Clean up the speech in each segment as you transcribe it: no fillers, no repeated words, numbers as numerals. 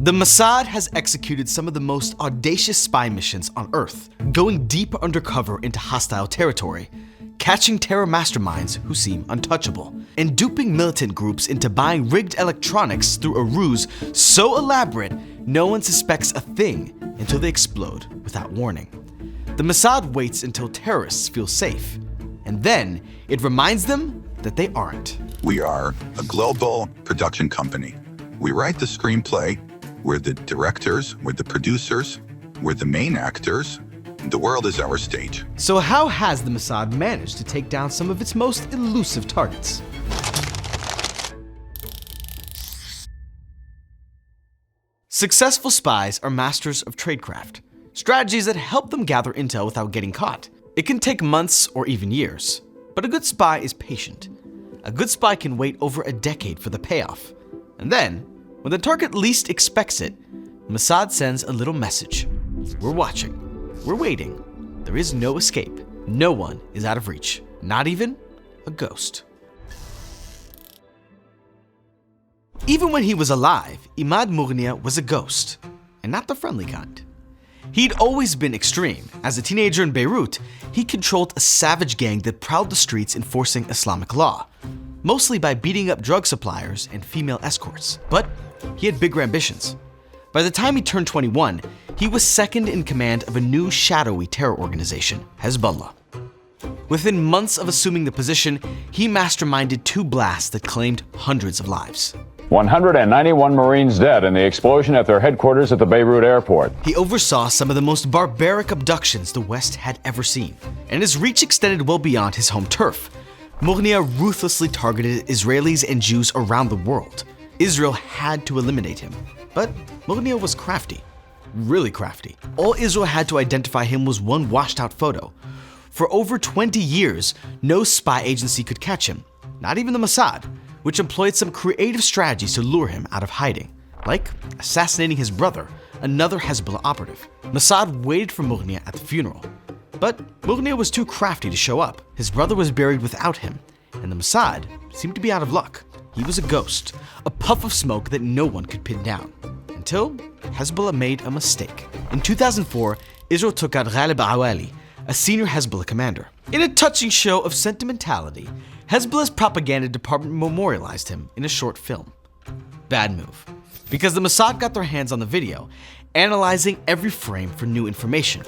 The Mossad has executed some of the most audacious spy missions on Earth, going deep undercover into hostile territory, catching terror masterminds who seem untouchable, and duping militant groups into buying rigged electronics through a ruse so elaborate no one suspects a thing until they explode without warning. The Mossad waits until terrorists feel safe, and then it reminds them that they aren't. We are a global production company. We write the screenplay, we're the directors, we're the producers, we're the main actors. The world is our stage. So how has the Mossad managed to take down some of its most elusive targets? Successful spies are masters of tradecraft, strategies that help them gather intel without getting caught. It can take months or even years, but a good spy is patient. A good spy can wait over a decade for the payoff. And then, when the target least expects it, Mossad sends a little message. We're watching. We're waiting. There is no escape. No one is out of reach. Not even a ghost. Even when he was alive, Imad Mughniyeh was a ghost, and not the friendly kind. He'd always been extreme. As a teenager in Beirut, he controlled a savage gang that prowled the streets enforcing Islamic law, mostly by beating up drug suppliers and female escorts. But he had bigger ambitions. By the time he turned 21, he was second in command of a new shadowy terror organization, Hezbollah. Within months of assuming the position, he masterminded 2 blasts that claimed hundreds of lives. 191 Marines dead in the explosion at their headquarters at the Beirut airport. He oversaw some of the most barbaric abductions the West had ever seen, and his reach extended well beyond his home turf. Mughniyeh ruthlessly targeted Israelis and Jews around the world. Israel had to eliminate him, but Mughniyeh was crafty, really crafty. All Israel had to identify him was one washed-out photo. For over 20 years, no spy agency could catch him, not even the Mossad, which employed some creative strategies to lure him out of hiding, like assassinating his brother, another Hezbollah operative. Mossad waited for Mughniyeh at the funeral, but Mughniyeh was too crafty to show up. His brother was buried without him, and the Mossad seemed to be out of luck. He was a ghost, a puff of smoke that no one could pin down, until Hezbollah made a mistake. In 2004, Israel took out Ghalib Awali, a senior Hezbollah commander. In a touching show of sentimentality, Hezbollah's propaganda department memorialized him in a short film. Bad move, because the Mossad got their hands on the video, analyzing every frame for new information.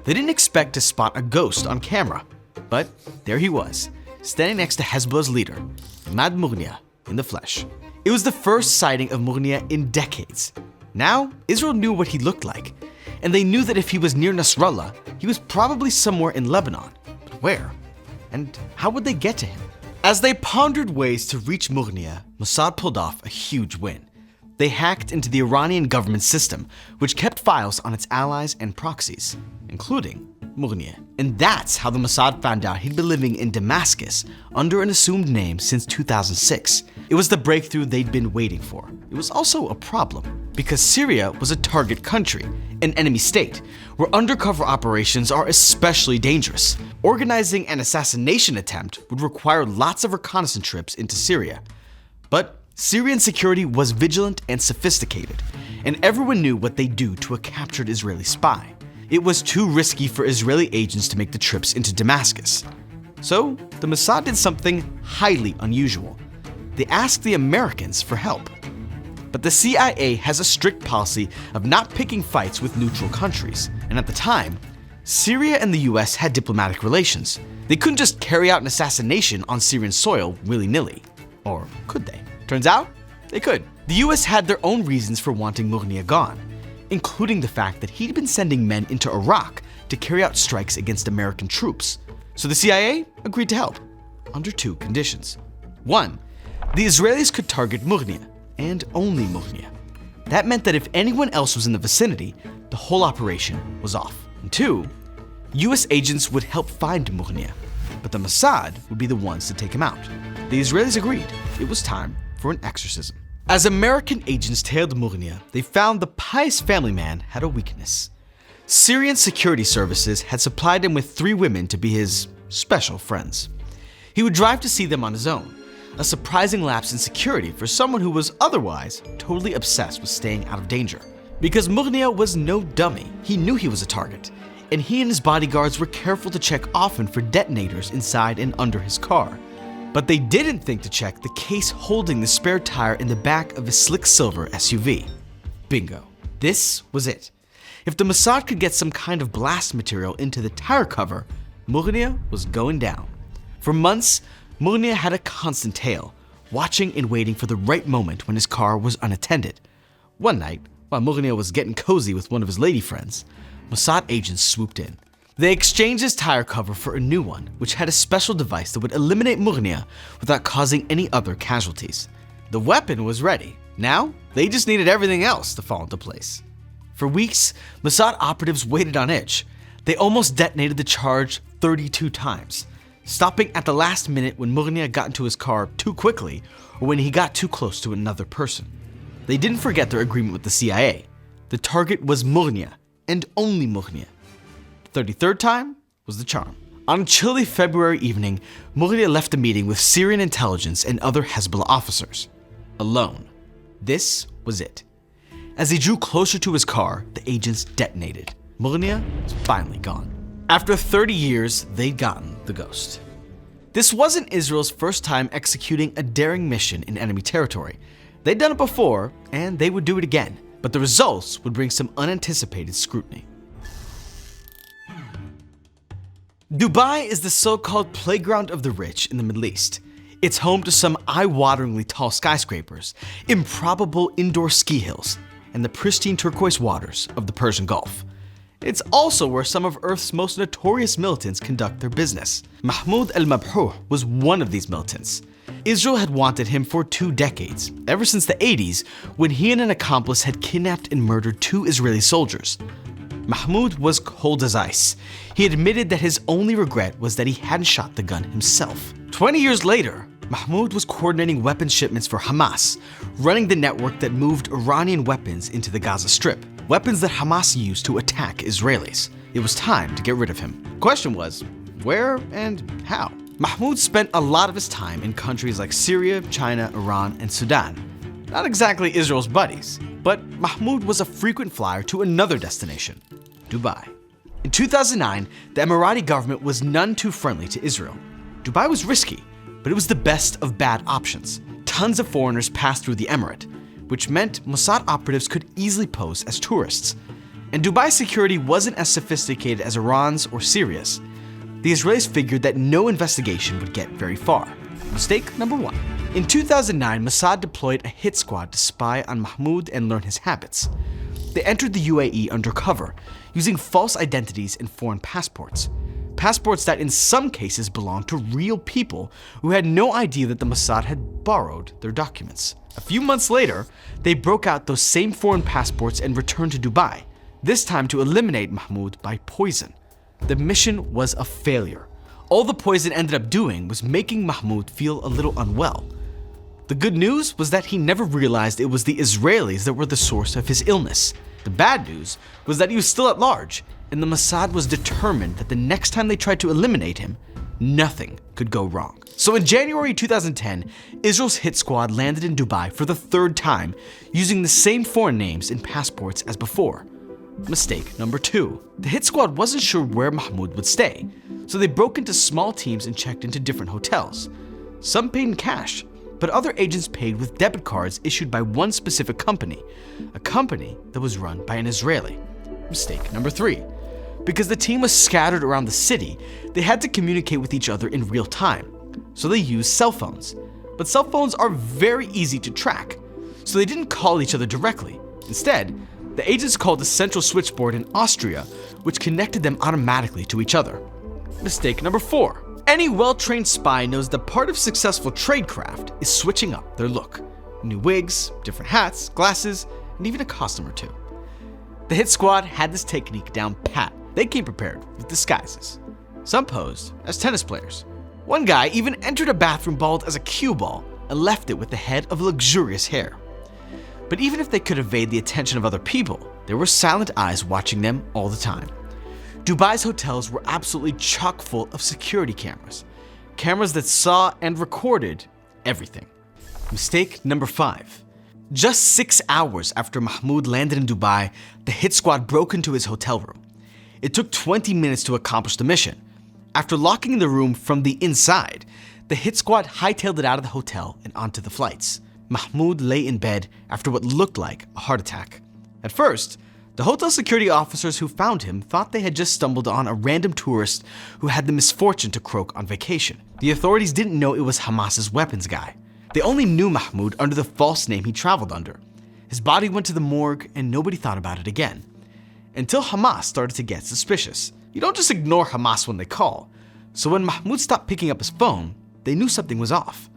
They didn't expect to spot a ghost on camera, but there he was, standing next to Hezbollah's leader, Imad Mughniyeh, in the flesh. It was the first sighting of Mughniyeh in decades. Now, Israel knew what he looked like, and they knew that if he was near Nasrallah, he was probably somewhere in Lebanon. But where? And how would they get to him? As they pondered ways to reach Mughniyeh, Mossad pulled off a huge win. They hacked into the Iranian government system, which kept files on its allies and proxies, including Mughniyeh. And that's how the Mossad found out he'd been living in Damascus under an assumed name since 2006. It was the breakthrough they'd been waiting for. It was also a problem, because Syria was a target country, an enemy state, where undercover operations are especially dangerous. Organizing an assassination attempt would require lots of reconnaissance trips into Syria. But Syrian security was vigilant and sophisticated, and everyone knew what they'd do to a captured Israeli spy. It was too risky for Israeli agents to make the trips into Damascus. So the Mossad did something highly unusual. They asked the Americans for help. But the CIA has a strict policy of not picking fights with neutral countries, and at the time, Syria and the US had diplomatic relations. They couldn't just carry out an assassination on Syrian soil willy-nilly. Or could they? Turns out, they could. The US had their own reasons for wanting Mughniyeh gone, including the fact that he'd been sending men into Iraq to carry out strikes against American troops. So the CIA agreed to help, under 2 conditions. 1, the Israelis could target Mughniyeh, and only Mughniyeh. That meant that if anyone else was in the vicinity, the whole operation was off. And 2, US agents would help find Mughniyeh, but the Mossad would be the ones to take him out. The Israelis agreed. It was time for an exorcism. As American agents tailed Mughniyeh, they found the pious family man had a weakness. Syrian security services had supplied him with 3 women to be his special friends. He would drive to see them on his own, a surprising lapse in security for someone who was otherwise totally obsessed with staying out of danger. Because Mughniyeh was no dummy, he knew he was a target, and he and his bodyguards were careful to check often for detonators inside and under his car. But they didn't think to check the case holding the spare tire in the back of his slick silver SUV. Bingo. This was it. If the Mossad could get some kind of blast material into the tire cover, Mughniyeh was going down. For months, Mughniyeh had a constant tail, watching and waiting for the right moment when his car was unattended. One night, while Mughniyeh was getting cozy with one of his lady friends, Mossad agents swooped in. They exchanged his tire cover for a new one, which had a special device that would eliminate Mughniyeh without causing any other casualties. The weapon was ready. Now, they just needed everything else to fall into place. For weeks, Mossad operatives waited on edge. They almost detonated the charge 32 times, stopping at the last minute when Mughniyeh got into his car too quickly or when he got too close to another person. They didn't forget their agreement with the CIA. The target was Mughniyeh, and only Mughniyeh. The 33rd time was the charm. On a chilly February evening, Mughniyeh left a meeting with Syrian intelligence and other Hezbollah officers. Alone. This was it. As he drew closer to his car, the agents detonated. Mughniyeh was finally gone. After 30 years, they'd gotten the ghost. This wasn't Israel's first time executing a daring mission in enemy territory. They'd done it before, and they would do it again, but the results would bring some unanticipated scrutiny. Dubai is the so-called playground of the rich in the Middle East. It's home to some eye-wateringly tall skyscrapers, improbable indoor ski hills, and the pristine turquoise waters of the Persian Gulf. It's also where some of Earth's most notorious militants conduct their business. Mahmoud al-Mabhouh was one of these militants. Israel had wanted him for 2 decades, ever since the 80s, when he and an accomplice had kidnapped and murdered 2 Israeli soldiers. Mahmoud was cold as ice. He admitted that his only regret was that he hadn't shot the gun himself. 20 years later, Mahmoud was coordinating weapons shipments for Hamas, running the network that moved Iranian weapons into the Gaza Strip, weapons that Hamas used to attack Israelis. It was time to get rid of him. The question was, where and how? Mahmoud spent a lot of his time in countries like Syria, China, Iran, and Sudan. Not exactly Israel's buddies, but Mahmoud was a frequent flyer to another destination, Dubai. In 2009, the Emirati government was none too friendly to Israel. Dubai was risky, but it was the best of bad options. Tons of foreigners passed through the emirate, which meant Mossad operatives could easily pose as tourists. And Dubai's security wasn't as sophisticated as Iran's or Syria's. The Israelis figured that no investigation would get very far. Mistake number 1. In 2009, Mossad deployed a hit squad to spy on Mahmoud and learn his habits. They entered the UAE undercover, using false identities and foreign passports. Passports that in some cases belonged to real people who had no idea that the Mossad had borrowed their documents. A few months later, they broke out those same foreign passports and returned to Dubai, this time to eliminate Mahmoud by poison. The mission was a failure. All the poison ended up doing was making Mahmoud feel a little unwell. The good news was that he never realized it was the Israelis that were the source of his illness. The bad news was that he was still at large, and the Mossad was determined that the next time they tried to eliminate him, nothing could go wrong. So in January 2010, Israel's hit squad landed in Dubai for the 3rd time, using the same foreign names and passports as before. Mistake number 2. The hit squad wasn't sure where Mahmoud would stay, so they broke into small teams and checked into different hotels. Some paid in cash, but other agents paid with debit cards issued by one specific company, a company that was run by an Israeli. Mistake number 3. Because the team was scattered around the city, they had to communicate with each other in real time, so they used cell phones. But cell phones are very easy to track, so they didn't call each other directly. Instead, the agents called a central switchboard in Austria, which connected them automatically to each other. Mistake number 4. Any well-trained spy knows that part of successful tradecraft is switching up their look. New wigs, different hats, glasses, and even a costume or 2. The hit squad had this technique down pat. They came prepared with disguises. Some posed as tennis players. One guy even entered a bathroom bald as a cue ball and left it with the head of luxurious hair. But even if they could evade the attention of other people, there were silent eyes watching them all the time. Dubai's hotels were absolutely chock full of security cameras. Cameras that saw and recorded everything. Mistake number 5. Just 6 hours after Mahmoud landed in Dubai, the hit squad broke into his hotel room. It took 20 minutes to accomplish the mission. After locking the room from the inside, the hit squad hightailed it out of the hotel and onto the flights. Mahmoud lay in bed after what looked like a heart attack. At first, the hotel security officers who found him thought they had just stumbled on a random tourist who had the misfortune to croak on vacation. The authorities didn't know it was Hamas's weapons guy. They only knew Mahmoud under the false name he traveled under. His body went to the morgue and nobody thought about it again. Until Hamas started to get suspicious. You don't just ignore Hamas when they call. So when Mahmoud stopped picking up his phone, they knew something was off.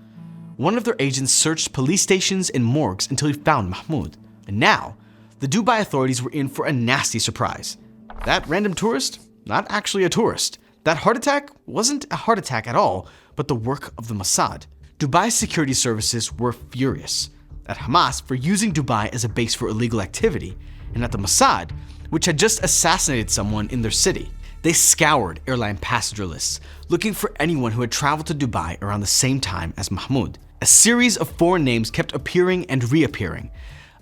One of their agents searched police stations and morgues until he found Mahmoud. And now, the Dubai authorities were in for a nasty surprise. That random tourist? Not actually a tourist. That heart attack wasn't a heart attack at all, but the work of the Mossad. Dubai's security services were furious at Hamas for using Dubai as a base for illegal activity, and at the Mossad, which had just assassinated someone in their city. They scoured airline passenger lists, looking for anyone who had traveled to Dubai around the same time as Mahmoud. A series of foreign names kept appearing and reappearing.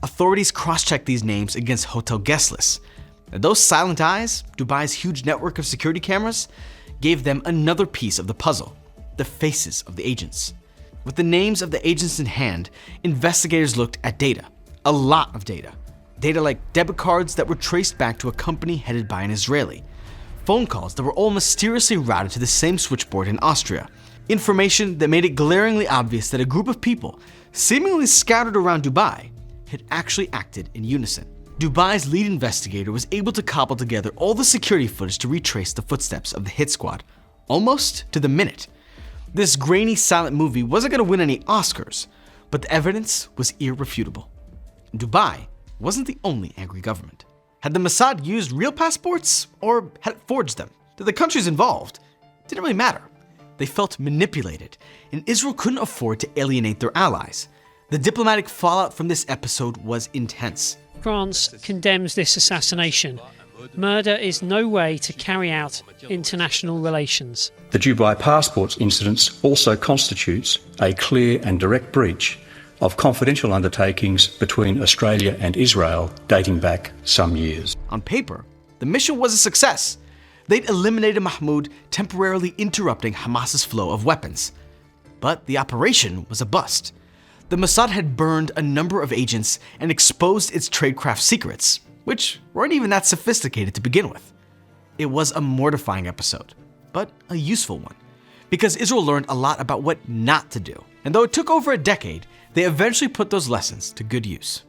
Authorities cross-checked these names against hotel guest lists. And those silent eyes, Dubai's huge network of security cameras, gave them another piece of the puzzle: the faces of the agents. With the names of the agents in hand, investigators looked at data. A lot of data. Data like debit cards that were traced back to a company headed by an Israeli. Phone calls that were all mysteriously routed to the same switchboard in Austria. Information that made it glaringly obvious that a group of people, seemingly scattered around Dubai, had actually acted in unison. Dubai's lead investigator was able to cobble together all the security footage to retrace the footsteps of the hit squad, almost to the minute. This grainy silent movie wasn't going to win any Oscars, but the evidence was irrefutable. Dubai wasn't the only angry government. Had the Mossad used real passports or had it forged them? To the countries involved, it didn't really matter. They felt manipulated, and Israel couldn't afford to alienate their allies. The diplomatic fallout from this episode was intense. France condemns this assassination. Murder is no way to carry out international relations. The Dubai passports incident also constitutes a clear and direct breach of confidential undertakings between Australia and Israel dating back some years. On paper, the mission was a success. They'd eliminated Mahmoud, temporarily interrupting Hamas's flow of weapons. But the operation was a bust. The Mossad had burned a number of agents and exposed its tradecraft secrets, which weren't even that sophisticated to begin with. It was a mortifying episode, but a useful one, because Israel learned a lot about what not to do. And though it took over a decade, they eventually put those lessons to good use.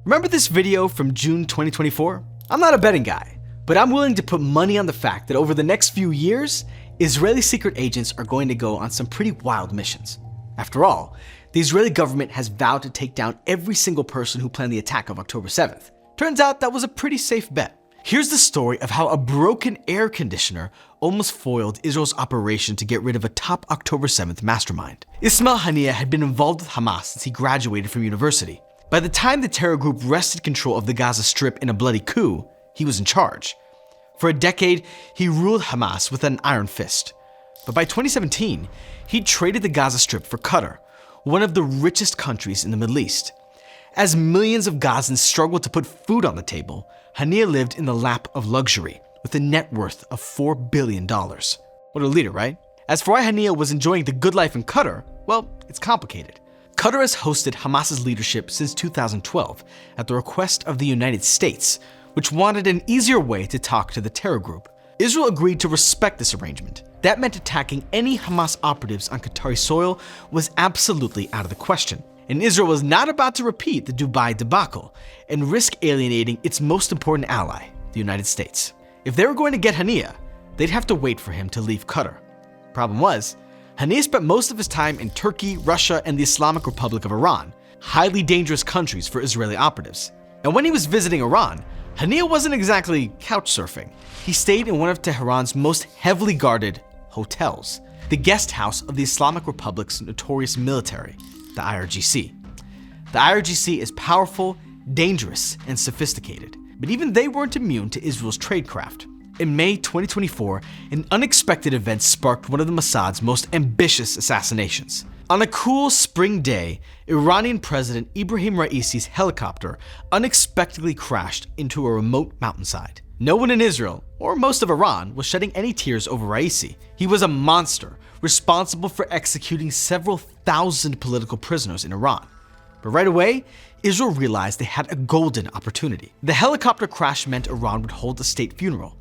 Remember this video from June 2024? I'm not a betting guy, but I'm willing to put money on the fact that over the next few years, Israeli secret agents are going to go on some pretty wild missions. After all, the Israeli government has vowed to take down every single person who planned the attack of October 7th. Turns out that was a pretty safe bet. Here's the story of how a broken air conditioner almost foiled Israel's operation to get rid of a top October 7th mastermind. Ismail Haniyeh had been involved with Hamas since he graduated from university. By the time the terror group wrested control of the Gaza Strip in a bloody coup, he was in charge. For a decade, he ruled Hamas with an iron fist. But by 2017, he traded the Gaza Strip for Qatar, one of the richest countries in the Middle East. As millions of Gazans struggled to put food on the table, Haniyeh lived in the lap of luxury with a net worth of $4 billion. What a leader, right? As for why Haniyeh was enjoying the good life in Qatar, well, it's complicated. Qatar has hosted Hamas's leadership since 2012 at the request of the United States, which wanted an easier way to talk to the terror group. Israel agreed to respect this arrangement. That meant attacking any Hamas operatives on Qatari soil was absolutely out of the question. And Israel was not about to repeat the Dubai debacle and risk alienating its most important ally, the United States. If they were going to get Haniyeh, they'd have to wait for him to leave Qatar. Problem was, Haniyeh spent most of his time in Turkey, Russia, and the Islamic Republic of Iran, highly dangerous countries for Israeli operatives. And when he was visiting Iran, Haniyeh wasn't exactly couch surfing. He stayed in one of Tehran's most heavily guarded hotels, the guest house of the Islamic Republic's notorious military, the IRGC. The IRGC is powerful, dangerous, and sophisticated, but even they weren't immune to Israel's tradecraft. In May 2024, an unexpected event sparked one of the Mossad's most ambitious assassinations. On a cool spring day, Iranian President Ibrahim Raisi's helicopter unexpectedly crashed into a remote mountainside. No one in Israel, or most of Iran, was shedding any tears over Raisi. He was a monster, responsible for executing several thousand political prisoners in Iran. But right away, Israel realized they had a golden opportunity. The helicopter crash meant Iran would hold a state funeral,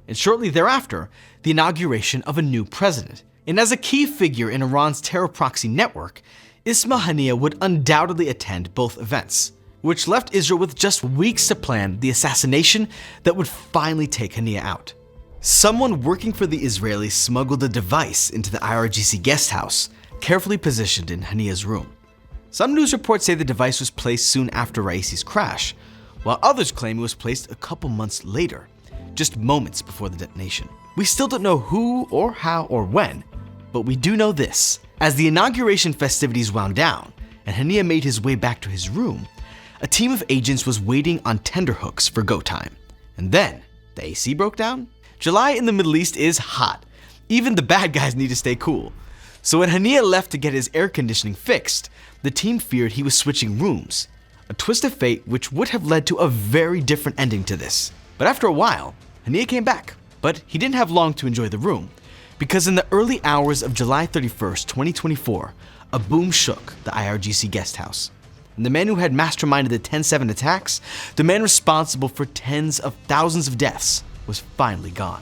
and shortly thereafter, the inauguration of a new president. And as a key figure in Iran's terror proxy network, Mughniyeh would undoubtedly attend both events, which left Israel with just weeks to plan the assassination that would finally take Haniyeh out. Someone working for the Israelis smuggled a device into the IRGC guest house, carefully positioned in Haniyeh's room. Some news reports say the device was placed soon after Raisi's crash, while others claim it was placed a couple months later, just moments before the detonation. We still don't know who or how or when, but we do know this. As the inauguration festivities wound down and Haniyeh made his way back to his room, a team of agents was waiting on tenterhooks for go time. And then the AC broke down. July in the Middle East is hot. Even the bad guys need to stay cool. So when Haniyeh left to get his air conditioning fixed, the team feared he was switching rooms, a twist of fate which would have led to a very different ending to this. But after a while, Haniyeh came back, but he didn't have long to enjoy the room, because in the early hours of July 31st, 2024, a boom shook the IRGC guest house. And the man who had masterminded the 10/7 attacks, the man responsible for tens of thousands of deaths, was finally gone.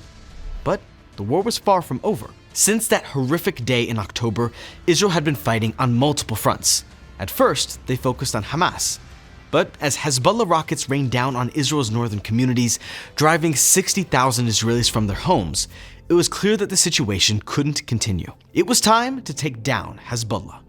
But the war was far from over. Since that horrific day in October, Israel had been fighting on multiple fronts. At first, they focused on Hamas. But as Hezbollah rockets rained down on Israel's northern communities, driving 60,000 Israelis from their homes, it was clear that the situation couldn't continue. It was time to take down Hezbollah.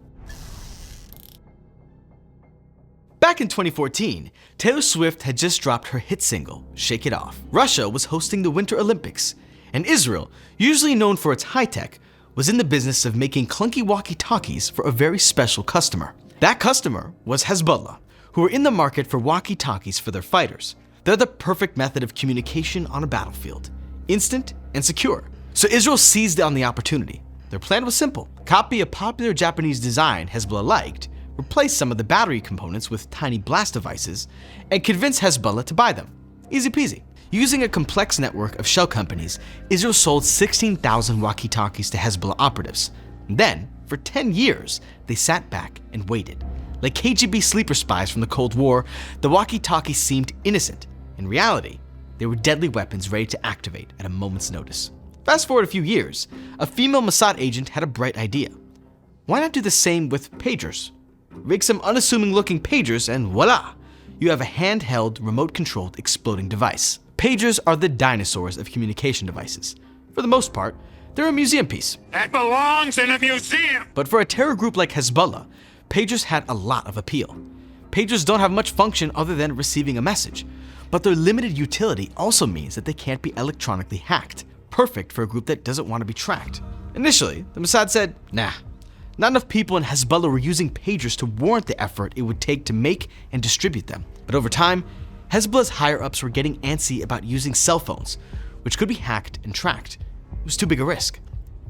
Back in 2014, Taylor Swift had just dropped her hit single, Shake It Off. Russia was hosting the Winter Olympics, and Israel, usually known for its high-tech, was in the business of making clunky walkie-talkies for a very special customer. That customer was Hezbollah, who were in the market for walkie-talkies for their fighters. They're the perfect method of communication on a battlefield, instant and secure. So Israel seized on the opportunity. Their plan was simple: copy a popular Japanese design Hezbollah liked, replace some of the battery components with tiny blast devices, and convince Hezbollah to buy them. Easy peasy. Using a complex network of shell companies, Israel sold 16,000 walkie-talkies to Hezbollah operatives. And then, for 10 years, they sat back and waited. Like KGB sleeper spies from the Cold War, the walkie-talkies seemed innocent. In reality, they were deadly weapons ready to activate at a moment's notice. Fast forward a few years, a female Mossad agent had a bright idea. Why not do the same with pagers? Make some unassuming-looking pagers and voila! You have a handheld, remote-controlled exploding device. Pagers are the dinosaurs of communication devices. For the most part, they're a museum piece. That belongs in a museum! But for a terror group like Hezbollah, pagers had a lot of appeal. Pagers don't have much function other than receiving a message, but their limited utility also means that they can't be electronically hacked, perfect for a group that doesn't want to be tracked. Initially, the Mossad said, nah. Not enough people in Hezbollah were using pagers to warrant the effort it would take to make and distribute them. But over time, Hezbollah's higher-ups were getting antsy about using cell phones, which could be hacked and tracked. It was too big a risk.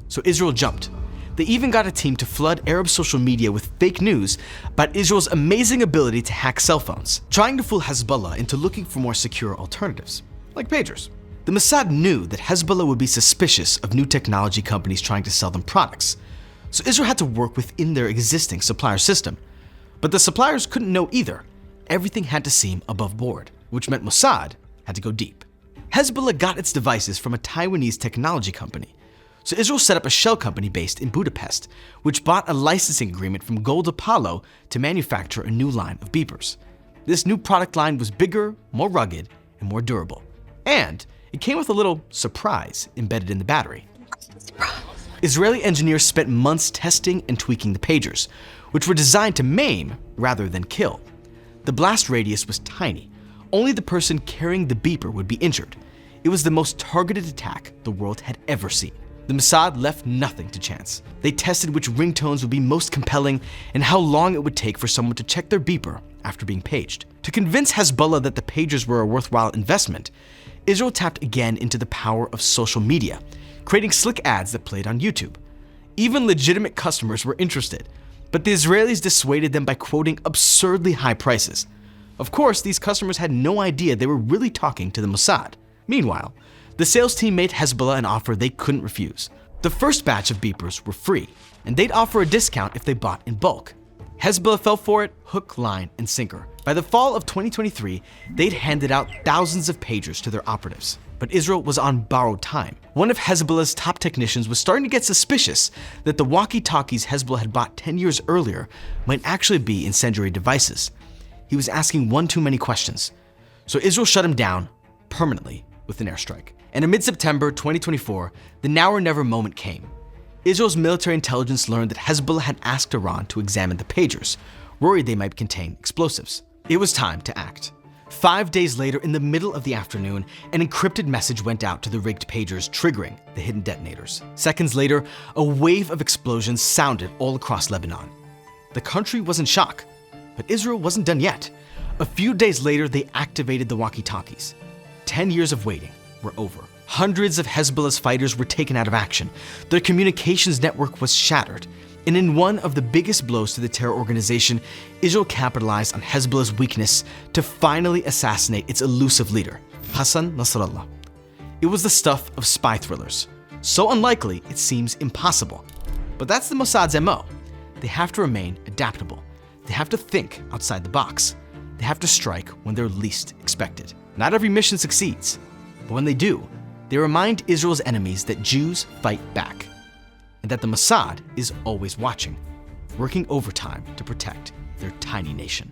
So Israel jumped. They even got a team to flood Arab social media with fake news about Israel's amazing ability to hack cell phones, trying to fool Hezbollah into looking for more secure alternatives, like pagers. The Mossad knew that Hezbollah would be suspicious of new technology companies trying to sell them products, so Israel had to work within their existing supplier system. But the suppliers couldn't know either. Everything had to seem above board, which meant Mossad had to go deep. Hezbollah got its devices from a Taiwanese technology company, so Israel set up a shell company based in Budapest, which bought a licensing agreement from Gold Apollo to manufacture a new line of beepers. This new product line was bigger, more rugged, and more durable. And it came with a little surprise embedded in the battery. Israeli engineers spent months testing and tweaking the pagers, which were designed to maim rather than kill. The blast radius was tiny. Only the person carrying the beeper would be injured. It was the most targeted attack the world had ever seen. The Mossad left nothing to chance. They tested which ringtones would be most compelling and how long it would take for someone to check their beeper after being paged. To convince Hezbollah that the pagers were a worthwhile investment, Israel tapped again into the power of social media, creating slick ads that played on YouTube. Even legitimate customers were interested, but the Israelis dissuaded them by quoting absurdly high prices. Of course, these customers had no idea they were really talking to the Mossad. Meanwhile, the sales team made Hezbollah an offer they couldn't refuse. The first batch of beepers were free, and they'd offer a discount if they bought in bulk. Hezbollah fell for it hook, line, and sinker. By the fall of 2023, they'd handed out thousands of pagers to their operatives. But Israel was on borrowed time. One of Hezbollah's top technicians was starting to get suspicious that the walkie-talkies Hezbollah had bought 10 years earlier might actually be incendiary devices. He was asking one too many questions. So Israel shut him down permanently with an airstrike. And in mid-September 2024, the now or never moment came. Israel's military intelligence learned that Hezbollah had asked Iran to examine the pagers, worried they might contain explosives. It was time to act. 5 days later, in the middle of the afternoon, an encrypted message went out to the rigged pagers, triggering the hidden detonators. Seconds later, a wave of explosions sounded all across Lebanon. The country was in shock, but Israel wasn't done yet. A few days later, they activated the walkie-talkies. 10 years of waiting were over. Hundreds of Hezbollah's fighters were taken out of action. Their communications network was shattered. And in one of the biggest blows to the terror organization, Israel capitalized on Hezbollah's weakness to finally assassinate its elusive leader, Hassan Nasrallah. It was the stuff of spy thrillers. So unlikely, it seems impossible. But that's the Mossad's MO. They have to remain adaptable. They have to think outside the box. They have to strike when they're least expected. Not every mission succeeds, but when they do, they remind Israel's enemies that Jews fight back, and that the Mossad is always watching, working overtime to protect their tiny nation.